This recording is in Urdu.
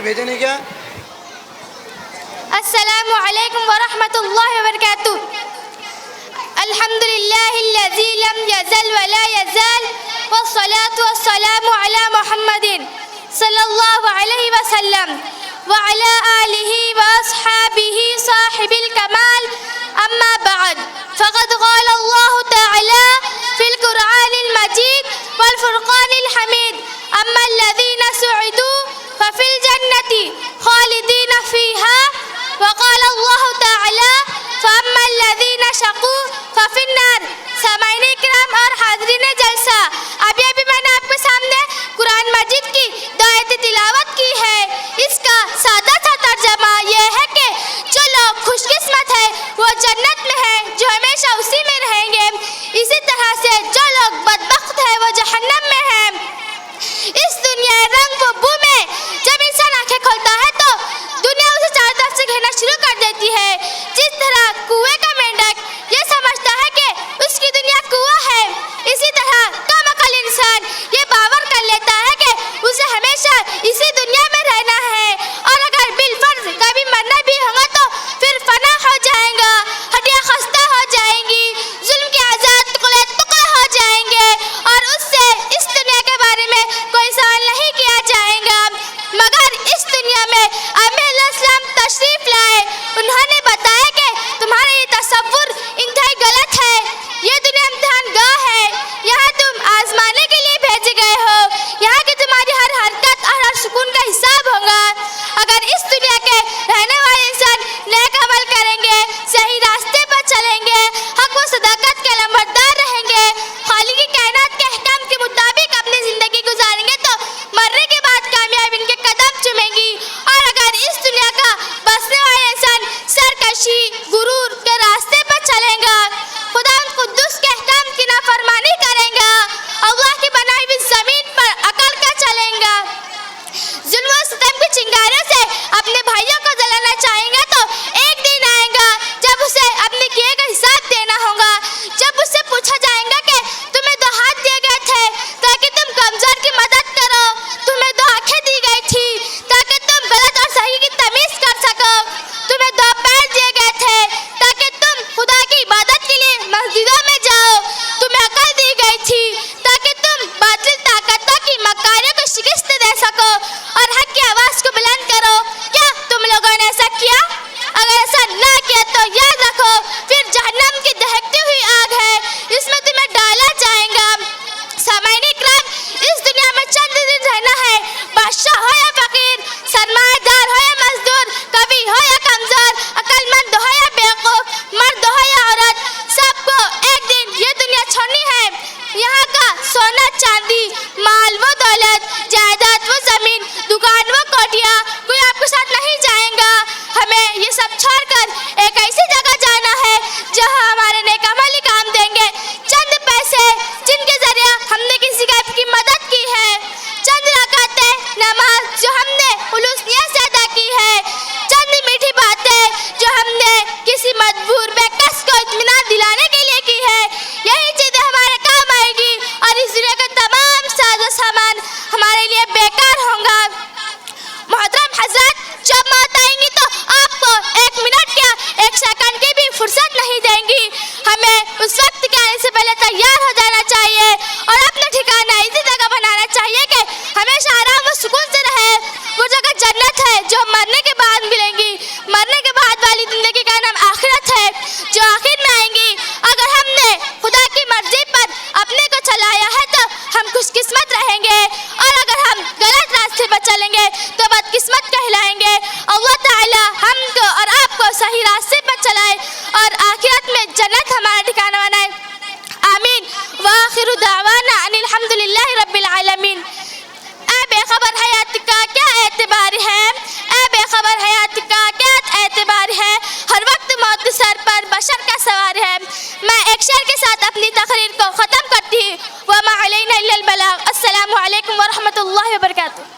بھیجے نہیں کیا؟ السلام علیکم ورحمۃ اللہ وبرکاتہ. الحمد للہ الذی لم یزل ولا یزال والصلاة والسلام علی محمد صلی اللہ علیہ وسلم وعلى آلہ واصحابہ صاحب الکمال. اما بعد فقد قال اللہ تعالی فی القرآن المجید والفرقان الحمید اما الذین سعدوا ففی الجنة خالدین فیہا وقال اللہ تعالی فاما الذین شقوا ففی النار. سامعین کرام اور حاضرین جلسہ، ابھی میں نے آپ کے سامنے قرآن مجید کی دو آیتیں تلاوت کی ہے. اس کا سادہ سا ترجمہ یہ ہے کہ جو لوگ خوش قسمت ہے وہ جنت میں ہیں جو ہمیشہ اسی میں رہیں گے. اسی طرح سے جو لوگ بدبخت ہے وہ جہنم میں ہیں. اس دنیا رنگ و بو میں جب انسان آنکھیں کھولتا ہے تو دنیا اسے چاروں طرف سے گھیرنا شروع کر دیتی ہے. جس طرح کنویں کا مینڈک یہ سمجھتا ہے کہ اس کی دنیا کنواں ہے، اسی طرح کم عقل انسان یہ باور کر لیتا ہے کہ اسے ہمیشہ اسی دنیا میں رہنا ہے، اور اگر بالفرض کبھی مرنا بھی ہوگا تو پھر فنا ہو جائیں گا، ہڈیاں خستہ ہو جائیں گی، ظلم کے آزاد ٹکڑے ٹکڑے ہو جائیں گے، اور اس سے اس دنیا کے بارے میں کوئی سوال نہیں کیا جائے گا. مگر اس دنیا میں آمین علیہ السلام تشریف لائے. انہوں نے بتایا کہ تمہارا یہ تصور انتہائی غلط ہے. یہ دنیا امتحان گاہ ہے، یہاں تم آزمانے کے لیے بھیجے گئے ہو. یہاں کی تمہاری ہر حرکت اور ہر سکون کا حساب ہوگا. اگر اس دنیا کے رہنے والے انسان نیک عمل کریں گے، صحیح راستے پر چلیں گے، حق و صداقت کے لمبردار رہیں گے، خالق کائنات کے احکام کے مطابق اپنی زندگی گزاریں گے تو مرنے کے بعد کامیابی ان کے قدم چومیں گی. اور اگر اس دنیا کا بسنے والا انسان سرکشی غرور کے راستے پر چلے گا، خدا قدوس کے احکام کی نافرمانی کرے گا، اللہ کی بنائی ہوئی زمین پر اکڑ کر چلے گا، ظلم و ستم کی چنگارے سے اپنے بھائیوں کو جلانا چاہیں گا، تو ایک دن آئے گا جب اسے اپنے کیے کا حساب دینا ہوگا. جب اس سے پوچھا جائے گا کہ تمہیں دو ہاتھ دیے گئے تھے تاکہ تم کمزور کی مدد کرو، تمہیں دو آنکھیں دی گئی تھی تاکہ تم غلط اور صحیح کی تمیز کر سکو، تمہیں دو پیر دیے گئے تھے تاکہ تم خدا کی عبادت کے لیے مسجدوں میں جاؤ، تمہیں عقل دی گئی تھی تاکہ تم باطل طاقتوں کی مکاریوں کو شکست دے سکو اور حق کی آواز کو بلند کرو. کیا تم لوگوں نے ایسا کیا؟ اگر ایسا نہ کیا تو یاد رکھو پھر جہنم کی دہکتی ہوئی آگ ہے، اس میں تمہیں ڈالا جائے گا. سامعین اکرام، اس دنیا میں چند دن رہنا ہے. بادشاہ ہو یا فقیر، سرمایہ دار ہو یا مزدور، کبھی ہو یا کمزور، عقل مند ہو یا بیوقوف، مرد ہو یا عورت، سب کو ایک دن یہ دنیا چھوڑنی ہے. یہاں کا سونا چاندی، مال و دولت، جائیداد و زمین، دکان و کوٹیاں، کوئی آپ کے ساتھ نہیں جائیں گا. ہمیں یہ سب چھوڑ کر ایک ایسی جگہ جانا ہے جہاں ہمارے نیک عمل کام دیں گے. چند پیسے جن کے ذریعہ ہم نے کسی کی مدد کی ہے، چند رکعتیں نماز جو ہم نے خلوص نیت سے ادا کی ہے، چند میٹھی باتیں جو ہم نے کسی مجبور بے کس کو اطمینان دلانے کے لیے کی ہے، یہی چیزیں ہمارے کام آئے گی اور اس دنیا کا تمام ساز و سامان ہمارے لیے بیکار ہوں گا. محترم حضرات، جب موت آئیں گی تو آپ کو ایک منٹ یا ایک سیکنڈ کی بھی فرصت نہیں دیں گی. ہمیں اس وقت کے آنے سے پہلے تیار ہو جانا چاہیے اور اپنا ٹھکانہ ایسی جگہ بنانا چاہیے کہ ہمیشہ آرام و سکون سے رہے. وہ جگہ جنت ہے جو مرنے کے بعد ملیں گی. مرنے کے بعد والی زندگی کا نام آخرت ہے جو آخر میں آئیں گی. اگر ہم نے خدا کی مرضی پر اپنے کو چلایا ہے تو ہم خوش قسمت رہیں گے، اور اگر ہم غلط راستے پر چلیں گے تو بدقسمت کہلائیں گے. اللہ تعالی ہم کو اور آپ کو صحیح راستے پر چلائے اور آخرت میں جنت ہمارا ٹھکانہ بنائے. آمین. وآخر دعوانا ان الحمدللہ رب العالمین. اے بے خبر حیات کا کیا اعتبار ہے، اے بے خبر حیات کا کیا اعتبار ہے، ہر وقت موت سر پر بشر کا سوار ہے. میں ایک شعر کے ساتھ اپنی تقریر کو ختم کرتی ہوں. وما علینا الا البلاغ. السلام علیکم ورحمۃ اللہ وبرکاتہ.